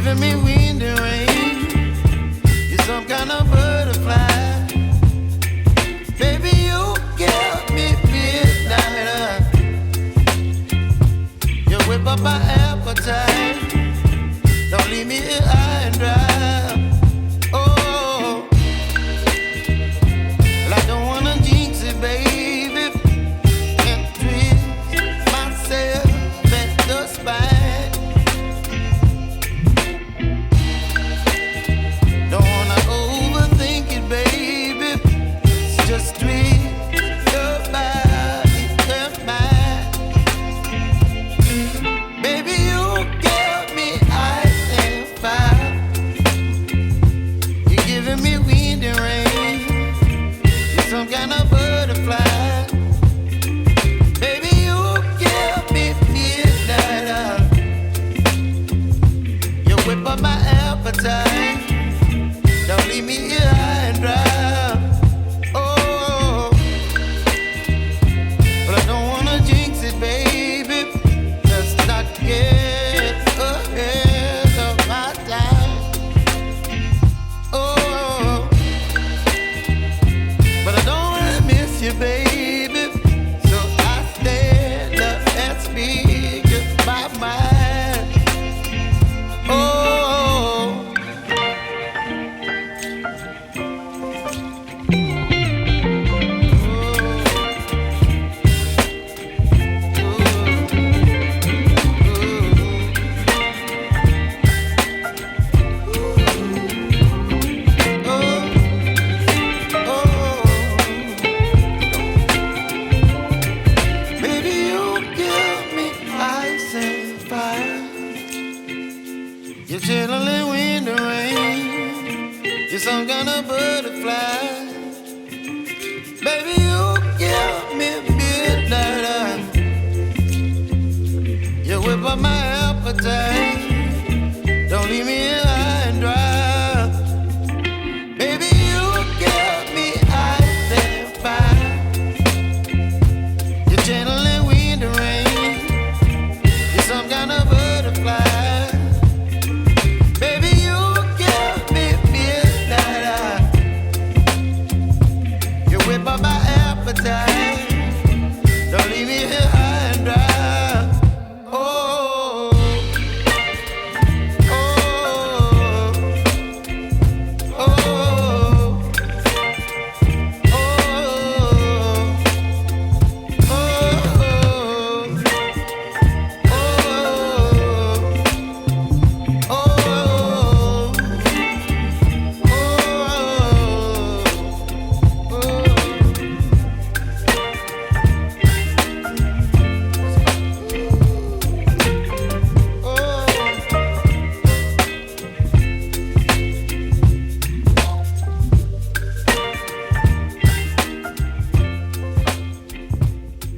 giving me wind and rain. You're some kind of butterfly. Baby, you give me midnight. You whip up my appetite. Don't leave me here high and dry. Oh, well, I don't wanna jinx it, baby, and twist myself at the spine. Don't wanna overthink it, baby. It's just twist your body and mine. Baby, you give me ice and fire. You're giving me wind and rain. You're some kind of butterfly. Baby, you give me midnight. You whip up my appetite. Don't leave me here high and dry. Oh, but I don't wanna jinx it, baby. Let's not get ahead of my time. Oh, but I don't wanna miss you, baby. So I stand up and speak my mind. Oh. Baby, you give me ice and fire. You're chilling wind and rain. You're some kind of butterfly. Baby, you give me midnight. You whip up my appetite.